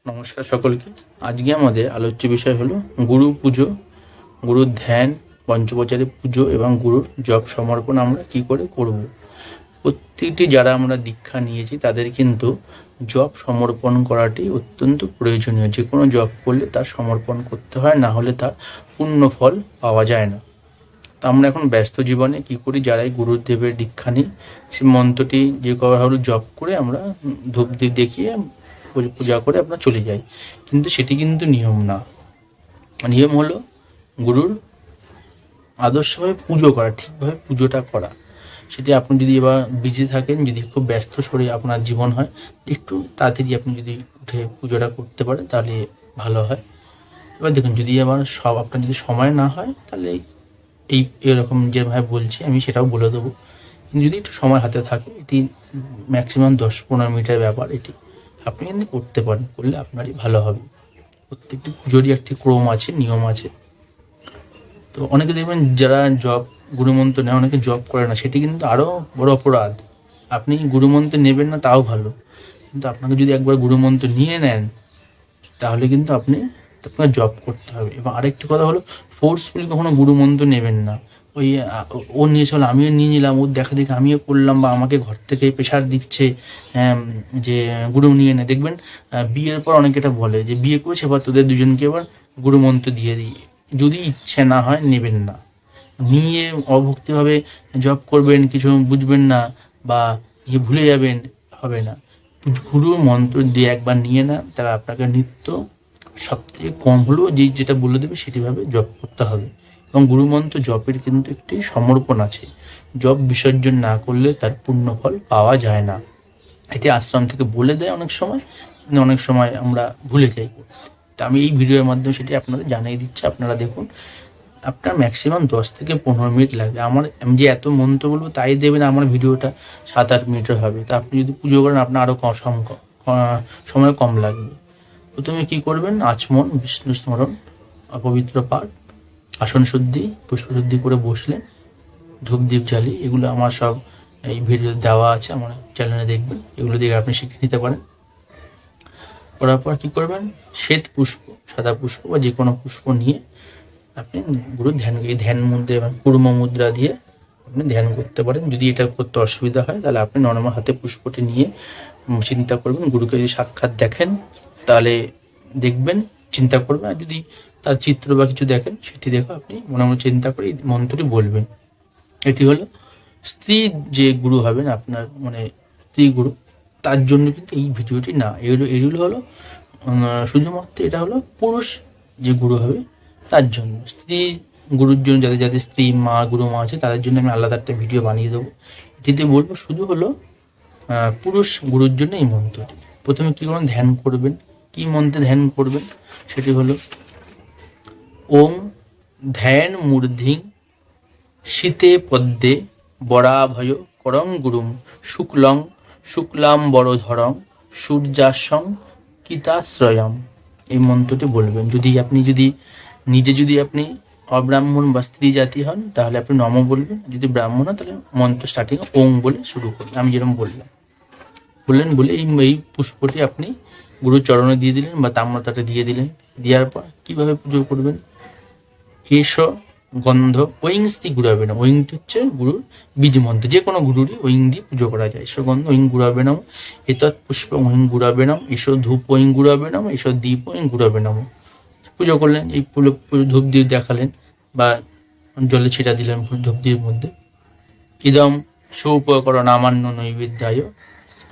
নমস্কার সকলকে। আজকে আমাদের আলোচ্য বিষয় হলো গুরু পুজো, গুরুর ধ্যান, পঞ্চোপচারে পুজো এবং গুরুর জপ সমর্পণ আমরা কি করে করব। প্রত্যেকটি যারা আমরা দীক্ষা নিয়েছি তাদের কিন্তু জপ সমর্পণ করাটি অত্যন্ত প্রয়োজনীয়। যে কোনো জপ করলে তার সমর্পণ করতে হয়, না হলে তার পূর্ণ ফল পাওয়া যায় না। তো আমরা এখন ব্যস্ত জীবনে কি করি, যারাই গুরুদেবের দীক্ষা নিই সে মন্ত্রটি যে করা হলো জপ করে আমরা ধূপ দ্বীপ দেখিয়ে পূজা করে আমরা চলে যাই, কিন্তু সেটি কিন্তু নিয়ম না। নিয়ম হলো গুরুর আদর্শভাবে পুজো করা, ঠিকভাবে পুজোটা করা। সেটি আপনি যদি এবার বিজি থাকেন, যদি খুব ব্যস্ত শরীর আপনার জীবন হয়, একটু তাড়াতাড়ি আপনি যদি উঠে পুজোটা করতে পারেন তাহলে ভালো হয়। এবার দেখুন, যদি আবার আপনার যদি সময় না হয় তাহলে এরকম যেভাবে বলছি আমি সেটাও বলে দেবো। কিন্তু যদি একটু সময় হাতে থাকে, এটি ম্যাক্সিমাম 10-15 মিনিটের ব্যাপার, এটি আপনি কিন্তু করতে পারেন, করলে আপনারই ভালো হবে। প্রত্যেকটি পুজোরই একটি ক্রম আছে, নিয়ম আছে। তো অনেকে দেখবেন যারা জব গুরুমন্ত্র নেয়, অনেকে জব করে না, সেটি কিন্তু আরও বড় অপরাধ। আপনি গুরুমন্ত্র নেবেন না তাও ভালো, কিন্তু আপনাকে যদি একবার গুরুমন্ত্র নিয়ে নেন তাহলে কিন্তু আপনার জব করতে হবে। এবং আরেকটি কথা হলো, ফোর্সফুলি কখনো গুরুমন্ত্র নেবেন না। ওই ও নিয়ে চলো আমিও নিয়ে নিলাম, ওর দেখা দেখে আমিও করলাম, বা আমাকে ঘর থেকে প্রেশার দিচ্ছে যে গুরু নিয়ে নে। দেখবেন বিয়ের পর অনেকে এটা বলে যে বিয়ে করেছে এবার তোদের দুজনকে এবার গুরুমন্ত্র দিয়ে দিই। যদি ইচ্ছে না হয় নেবেন না, নিয়ে অভক্তিভাবে জব করবেন, কিছু বুঝবেন না বা ভুলে যাবেন, হবে না। গুরুর মন্ত্র দিয়ে একবার নিয়ে না, তারা আপনাকে নিত্য সবথেকে কম হলেও যেটা বলে দেবে সেটিভাবে জপ করতে হবে। এবং গুরুমন্ত্র জপের কিন্তু একটি সমর্পণ আছে। জপ বিসর্জন না করলে তার পূর্ণ ফল পাওয়া যায় না। এটি আশ্রম থেকে বলে দেয় অনেক সময়, কিন্তু অনেক সময় আমরা ভুলে যাই করতে। তা আমি এই ভিডিওর মাধ্যমে সেটি আপনাদের জানিয়ে দিচ্ছি। আপনারা দেখুন, আপনার ম্যাক্সিমাম 10-15 মিনিট লাগবে। আমি যে এত মন্ত্র বলবো তাই দেবেন, আমার ভিডিওটা 7-8 মিনিটের হবে। তা আপনি যদি পুজো করেন আপনার আরও সময় কম লাগবে। প্রথমে কি করবেন, আচমন, বিষ্ণু স্মরণ, অপবিত্র পাঠ, আসন শুদ্ধি, পুষ্পশুদ্ধি করে বসলেন, ধূপ দ্বীপ জ্বালিয়ে। এগুলো আমার সব এই ভিডিও দেওয়া আছে, আমার চ্যানেলে দেখবেন, এগুলো দেখে আপনি শিখে নিতে পারেন। করার পর কী করবেন, শ্বেত পুষ্প, সাদা পুষ্প বা যে কোনো পুষ্প নিয়ে আপনি গুরুর ধ্যান মুদ্রা এবং কুর্ম মুদ্রা দিয়ে আপনি ধ্যান করতে পারেন। যদি এটা করতে অসুবিধা হয় তাহলে আপনি নর্মাল হাতে পুষ্পটি নিয়ে চিন্তা করবেন। গুরুকে যদি সাক্ষাৎ দেখেন তাহলে দেখবেন, চিন্তা করবেন। আর যদি তার চিত্র বা কিছু দেখেন সেটি দেখে আপনি মনে মনে চিন্তা করে এই মন্ত্রটি বলবেন। এটি হলো স্ত্রী যে গুরু হবেন আপনার, মানে স্ত্রী গুরু, তার জন্য কিন্তু এই ভিডিওটি না। এগুলো হলো শুধুমাত্র, এটা হলো পুরুষ যে গুরু হবে তার জন্য। স্ত্রী গুরুর জন্য, যাদের যাদের স্ত্রী মা গুরু মা আছে তাদের জন্য আমি আলাদা একটা ভিডিও বানিয়ে দেবো। এটিতে বলবো শুধু হলো পুরুষ গুরুর জন্য এই মন্ত্রটি। প্রথমে কী করবেন, ধ্যান করবেন। কি মন্ত্রে ধ্যান করবেন সেটি হলো ওম ধ্যান মূর্ধিং শীতে পদ্মে বরাভয় করং গুরুম শুক্লং শুক্লাম বড়ধরং সূর্যাসং কিতাশ্রয়ম। এই মন্ত্রটি বলবেন। যদি আপনি অব্রাহ্মণ বা স্ত্রী জাতি হন তাহলে আপনি নম বলবেন, যদি ব্রাহ্মণ হন তাহলে মন্ত্র স্টার্টিং ওং বলে শুরু করবেন। আমি যেরকম বললেন বলে এই পুষ্পটি আপনি গুরুর চরণে দিয়ে দিলেন বা তাম্রতাতে দিয়ে দিলেন। দেওয়ার পর কীভাবে পুজো করবেন, এসো গন্ধ ওইং স্ত্রী গুড়াবে না। ওইংটি হচ্ছে গুরুর বীজ মন্ত্র, যে কোনো গুরুরই ওইং দিয়ে পুজো করা যায়। এসো গন্ধ ওইং গুড়াবে নাম, এতৎ পুষ্প ওইং গুড়াবে নাম, এসো ধূপ ওইং গুড়াবে নাম, এসো দীপ ওইং গুড়াবে নাম। পুজো করলেন, এই ধূপ দিয়ে দেখালেন বা জলে ছিটা দিলেন ধূপ দিয়ে মধ্যে। ইদম সৌপকরণ আমান্য নৈবেদ্যায়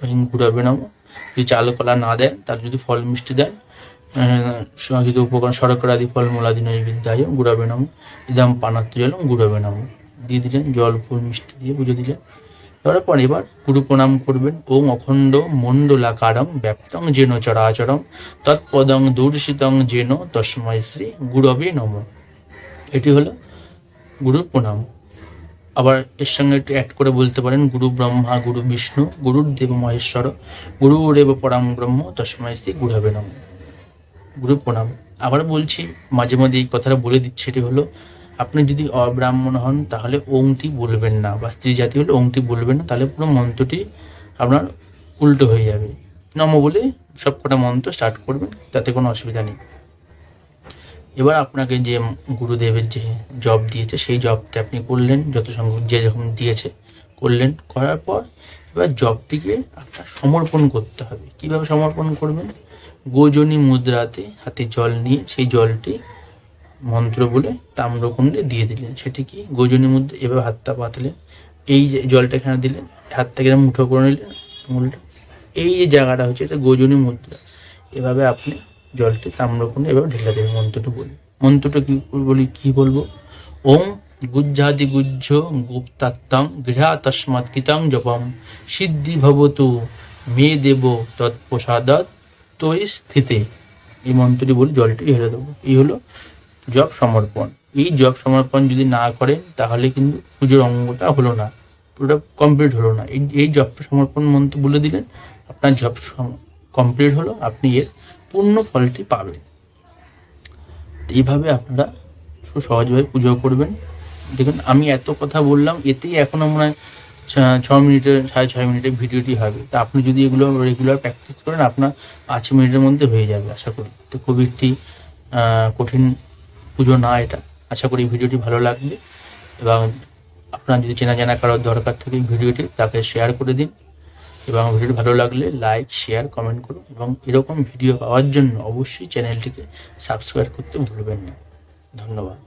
ওইং গুড়াবে নাম। যদি চাল কলা না দেন, তার যদি ফল মিষ্টি দেন, যদি উপকরণ শর্করাদি ফলমূলাদি নৈবেদ্যায় গুড়াবে নাম। ইদম পানাত্ম জলম গুড়াবে নাম। দিয়ে দিলেন জল ফুল মিষ্টি দিয়ে পুজো দিলেন। এবার গুরু প্রণাম করবেন। ওম অখণ্ড মণ্ডলাকারং ব্যাপ্তং যেন চরাচরং তৎপদং দূর্ষিতং যেন তস্মৈ শ্রী গুরবে নমঃ। এটি হলো গুরুর প্রণাম। আবার এর সঙ্গে একটু অ্যাড করে বলতে পারেন গুরু ব্রহ্মা গুরু বিষ্ণু গুরুর্দেব মহেশ্বর গুরুরেব পরম ব্রহ্ম তস্মৈ শ্রী গুরবে নমঃ। গুরু প্রণাম। আবার বলছি, মাঝে মাঝে এই কথাটা বলে দিচ্ছি, এটি হলো আপনি যদি অব্রাহ্মণ হন তাহলে ওংটি বলবেন না, বা স্ত্রী জাতি হলে ওংটি বলবেন না, তাহলে পুরো মন্ত্রটি আপনার উল্টো হয়ে যাবে। নম বলে সব কটা মন্ত্র স্টার্ট করবেন, তাতে কোনো অসুবিধা নেই। এবার আপনাকে যে গুরুদেবের যে জব দিয়েছে সেই জবটা আপনি করলেন, যত সংখ্যক যে রকম দিয়েছে করলেন, করার পর এবার জবটিকে আপনার সমর্পণ করতে হবে। কিভাবে সমর্পণ করবেন? গোজনী মুদ্রাতে হাতে জল নিয়ে সেই জলটি মন্ত্র বলে তাম্রকুণ্ডে দিয়ে দিলেন। সেটি কি গোজনী মুদ্রা, এভাবে হাতটা পাতলেন, এই যে জলটা এখানে দিলেন, হাতটাকে মুঠো করে নিলেন আঙুলটা, এই যে জায়গাটা হচ্ছে এটা গোজনী মুদ্রা। এভাবে আপনি জলটি তাম্রকুণ্ডে এভাবে ঢেলে দেবেন মন্ত্রটা বলে। মন্ত্রটা কি বলবো? ওম গুজ্জাদি গুজ্জ গুপ্তাত্তাং গৃহা তস্মাৎ কৃতাং জপম সিদ্ধি ভবতু মে দেব তৎপ্রসাদাৎ তৈ স্থিতে। এই মন্ত্রটি বলে জলটি ঢেলে দেবো। এই হলো জপ সমর্পণ। এই জপ সমর্পণ যদি না করেন তাহলে কিন্তু পুজোর অঙ্গটা হলো না, পুরোটা কমপ্লিট হলো না। এই জপ সমর্পণ মন্ত্র বলে দিলেন, আপনার জপ কমপ্লিট হলো, আপনি এর পূর্ণ ফলটি পাবেন। এইভাবে আপনারা খুব সহজভাবে পুজো করবেন। দেখুন আমি এত কথা বললাম, এতেই এখনো মনে হয় 6 মিনিটের 6.5 মিনিটের ভিডিওটি হবে। তা আপনি যদি এগুলো রেগুলার প্র্যাকটিস করেন আপনার 5 মিনিটের মধ্যে হয়ে যাবে আশা করি। তো খুব একটি কঠিন পুজো না এটা। আশা করি ভিডিওটি ভালো লাগবে, এবং আপনার যদি চেনা জানা কারোর দরকার থাকে ভিডিওটি তাকে শেয়ার করে দিন, এবং ভিডিওটি ভালো লাগলে লাইক শেয়ার কমেন্ট করুন, এবং এরকম ভিডিও পাওয়ার জন্য অবশ্যই চ্যানেলটিকে সাবস্ক্রাইব করতে ভুলবেন না। ধন্যবাদ।